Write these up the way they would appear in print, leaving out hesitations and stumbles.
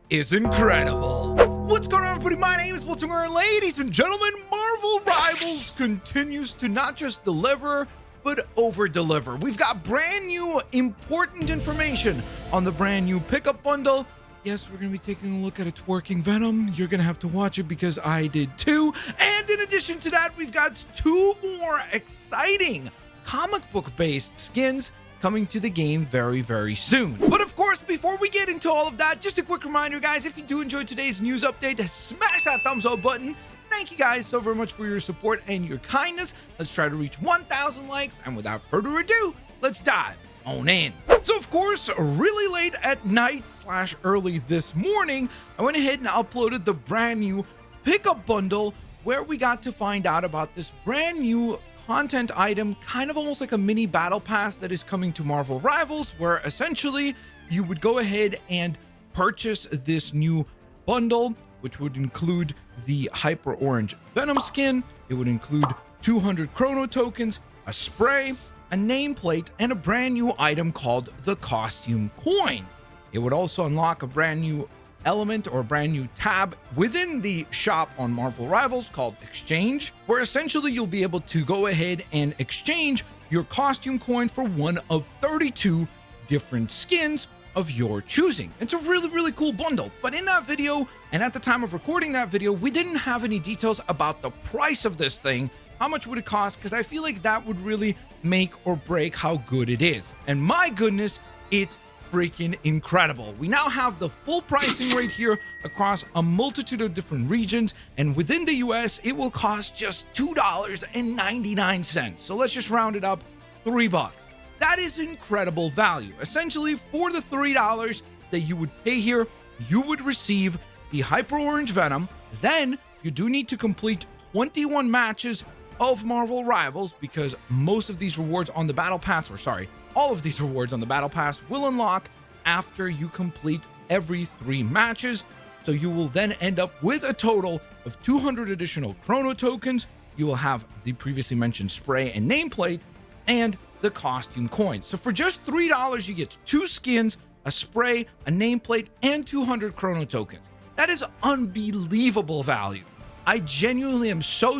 is incredible. What's going on, everybody? My name is Blitzwinger, and ladies and gentlemen, Marvel Rivals continues to not just deliver, but over-deliver. We've got brand new important information on the brand new pickup bundle. Yes, we're going to be taking a look at a twerking Venom. You're going to have to watch it because I did too. And in addition to that, we've got two more exciting comic book-based skins coming to the game very, very soon. But of course, before we get into all of that, just a quick reminder, guys, if you do enjoy today's news update, smash that thumbs up button. Thank you guys so very much for your support and your kindness. Let's try to reach 1,000 likes, and without further ado, let's dive on in. So of course, really late at night / early this morning, I went ahead and uploaded the brand new pickup bundle where we got to find out about this brand new content item, kind of almost like a mini battle pass that is coming to Marvel Rivals, where essentially you would go ahead and purchase this new bundle, which would include the hyper orange Venom skin. It would include 200 chrono tokens, a spray, a nameplate, and a brand new item called the costume coin. It would also unlock a brand new element or a brand new tab within the shop on Marvel Rivals called Exchange, where essentially you'll be able to go ahead and exchange your costume coin for one of 32 different skins of your choosing. It's a really, really cool bundle. But in that video, and at the time of recording that video, we didn't have any details about the price of this thing. How much would it cost? Because I feel like that would really make or break how good it is. And my goodness, it's freaking incredible. We now have the full pricing right here across a multitude of different regions, and within the US it will cost just $2.99. So let's just round it up, $3. That is incredible value. Essentially, for the $3 that you would pay here, you would receive the hyper orange Venom. Then you do need to complete 21 matches of Marvel Rivals, because most of these rewards on the battle pass, or sorry, all of these rewards on the battle pass will unlock after you complete every 3 matches. So you will then end up with a total of 200 additional chrono tokens. You will have the previously mentioned spray and nameplate and the costume coin. So for just $3, you get 2 skins, a spray, a nameplate, and 200 chrono tokens. That is unbelievable value. I genuinely am so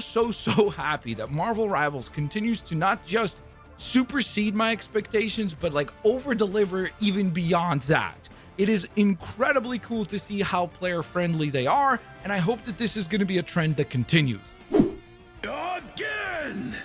happy that Marvel Rivals continues to not just supersede my expectations, but like over deliver even beyond that. It is incredibly cool to see how player friendly they are, and I hope that this is going to be a trend that continues. Again!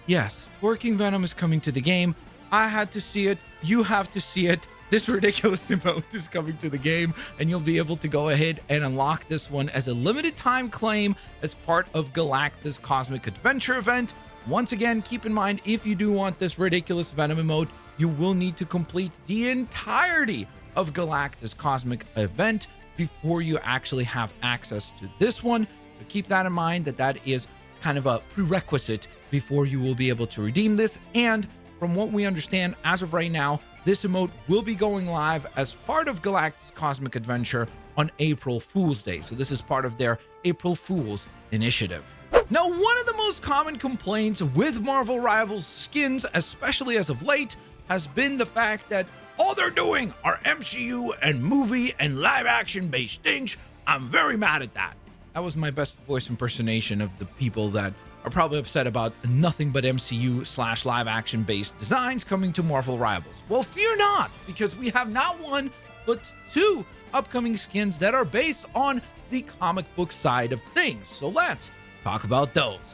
Yes, twerking Venom is coming to the game. I had to see it. You have to see it. This ridiculous emote is coming to the game, and you'll be able to go ahead and unlock this one as a limited time claim as part of Galactus Cosmic Adventure event. Once again, keep in mind, if you do want this ridiculous Venom emote, you will need to complete the entirety of Galactus Cosmic event before you actually have access to this one. So keep that in mind, that is kind of a prerequisite before you will be able to redeem this. And from what we understand as of right now, this emote will be going live as part of Galactus Cosmic Adventure on April Fool's Day. So this is part of their April Fool's initiative. Now, one of the most common complaints with Marvel Rivals skins, especially as of late, has been the fact that all they're doing are MCU and movie and live action based things. I'm very mad at that. That was my best voice impersonation of the people that are probably upset about nothing but MCU / live action based designs coming to Marvel Rivals. Well, fear not, because we have not one, but 2 upcoming skins that are based on the comic book side of things. So let's talk about those.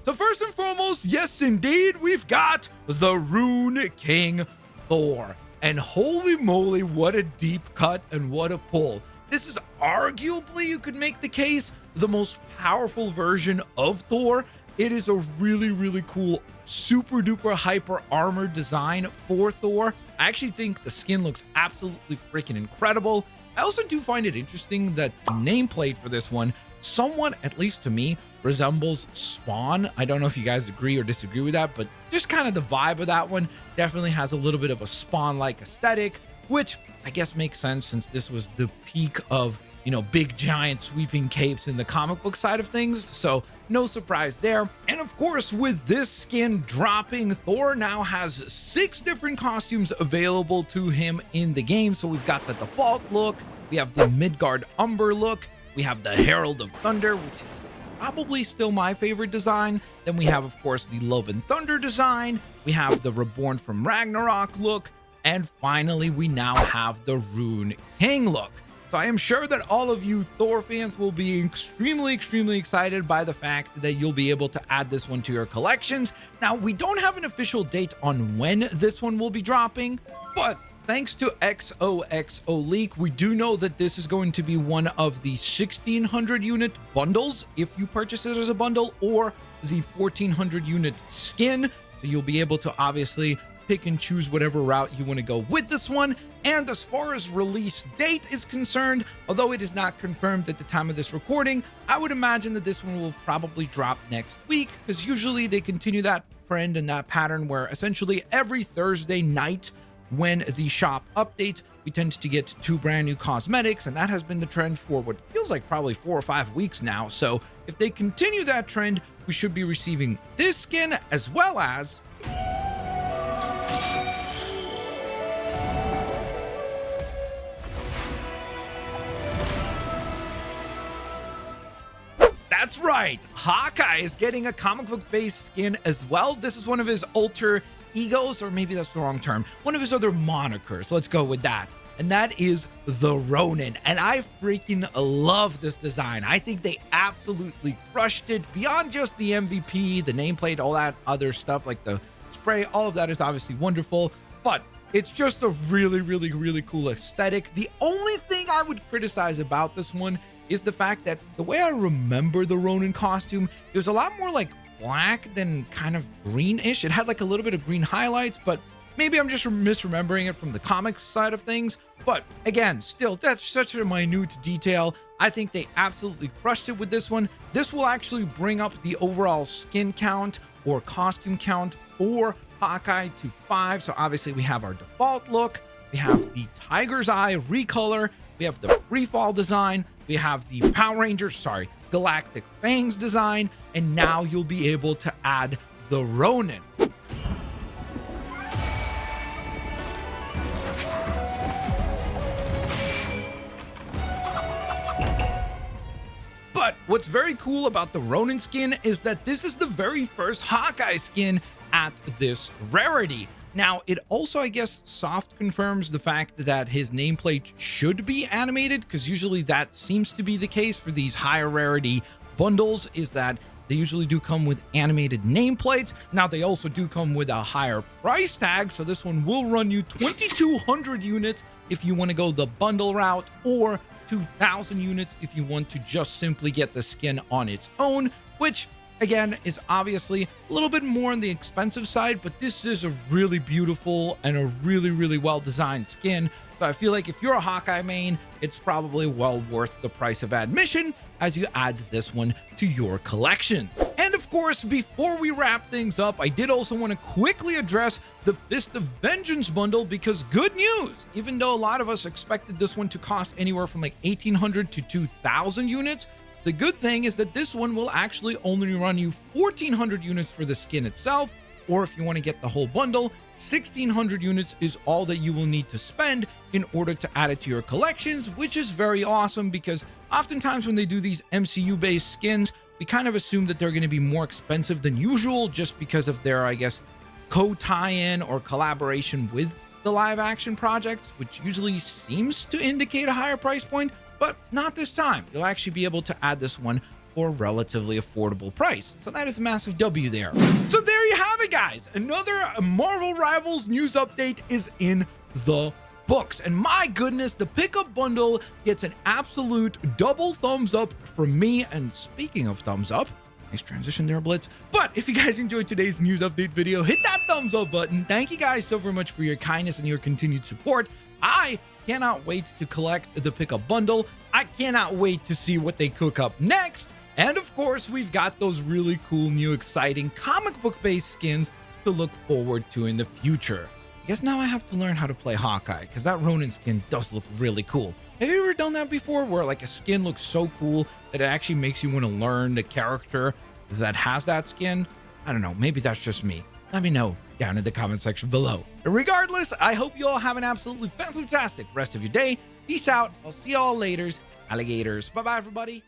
So first and foremost, yes indeed, we've got the Rune King Thor. And holy moly, what a deep cut and what a pull. This is arguably, you could make the case, the most powerful version of Thor. It is a really, really cool, super duper hyper armor design for Thor. I actually think the skin looks absolutely freaking incredible. I also do find it interesting that the nameplate for this one somewhat, at least to me, resembles Spawn. I don't know if you guys agree or disagree with that, but just kind of the vibe of that one definitely has a little bit of a Spawn-like aesthetic, which I guess makes sense since this was the peak of you know, big giant sweeping capes in the comic book side of things, so no surprise there. And of course, with this skin dropping, Thor now has 6 different costumes available to him in the game. So we've got the default look, we have the Midgard Umber look, we have the Herald of Thunder, which is probably still my favorite design. Then we have, of course, the Love and Thunder design, we have the Reborn from Ragnarok look, and finally we now have the Rune King look. So I am sure that all of you Thor fans will be extremely excited by the fact that you'll be able to add this one to your collections. Now, we don't have an official date on when this one will be dropping, but thanks to XOXO Leak, we do know that this is going to be one of the 1600 unit bundles if you purchase it as a bundle, or the 1400 unit skin. So you'll be able to obviously pick and choose whatever route you want to go with this one. And as far as release date is concerned, although it is not confirmed at the time of this recording, I would imagine that this one will probably drop next week, because usually they continue that trend and that pattern where essentially every Thursday night when the shop updates, we tend to get 2 brand new cosmetics, and that has been the trend for what feels like probably 4 or 5 weeks now. So if they continue that trend, we should be receiving this skin as well as that's right, Hawkeye is getting a comic book based skin as well. This is one of his alter egos, or maybe that's the wrong term, one of his other monikers. Let's go with that. And that is the Ronin. And I freaking love this design. I think they absolutely crushed it. Beyond just the MVP, the nameplate, all that other stuff like the spray, all of that is obviously wonderful, but it's just a really cool aesthetic. The only thing I would criticize about this one is the fact that the way I remember the Ronin costume, it was a lot more like black than kind of greenish. It had like a little bit of green highlights, but maybe I'm just misremembering it from the comics side of things. But again, still, that's such a minute detail. I think they absolutely crushed it with this one. This will actually bring up the overall skin count or costume count for Hawkeye to 5. So obviously we have our default look, we have the Tiger's Eye recolor, we have the free fall design, we have the Power Rangers, Galactic Fangs design, and now you'll be able to add the Ronin. But what's very cool about the Ronin skin is that this is the very first Hawkeye skin at this rarity. Now, it also, I guess, soft confirms the fact that his nameplate should be animated, because usually that seems to be the case for these higher rarity bundles, is that they usually do come with animated nameplates. Now, they also do come with a higher price tag, so this one will run you 2,200 units if you want to go the bundle route, or 2,000 units if you want to just simply get the skin on its own, which again is obviously a little bit more on the expensive side, but this is a really beautiful and a really well designed skin. So I feel like if you're a Hawkeye main, it's probably well worth the price of admission as you add this one to your collection. And of course, before we wrap things up, I did also want to quickly address the Fist of Vengeance bundle, because good news, even though a lot of us expected this one to cost anywhere from like 1,800 to 2,000 units, the good thing is that this one will actually only run you 1,400 units for the skin itself, or if you want to get the whole bundle, 1,600 units is all that you will need to spend in order to add it to your collections, which is very awesome, because oftentimes when they do these MCU-based skins, we kind of assume that they're going to be more expensive than usual just because of their, I guess, co-tie-in or collaboration with the live-action projects, which usually seems to indicate a higher price point. But not this time. You'll actually be able to add this one for a relatively affordable price. So that is a massive W there. So there you have it, guys. Another Marvel Rivals news update is in the books. And my goodness, the pickup bundle gets an absolute double thumbs up from me. And speaking of thumbs up, nice transition there, Blitz. But if you guys enjoyed today's news update video, hit that thumbs up button. Thank you guys so very much for your kindness and your continued support. I cannot wait to collect the pickup bundle. I cannot wait to see what they cook up next. And of course, we've got those really cool, new, exciting comic book based skins to look forward to in the future. I guess now I have to learn how to play Hawkeye, because that Ronin skin does look really cool. Have you ever ever done that before, where like a skin looks so cool that it actually makes you want to learn the character that has that skin? I don't know, maybe that's just me. Let me know down in the comment section below. Regardless, I hope you all have an absolutely fantastic rest of your day. Peace out. I'll see y'all later, alligators. Bye-bye, everybody.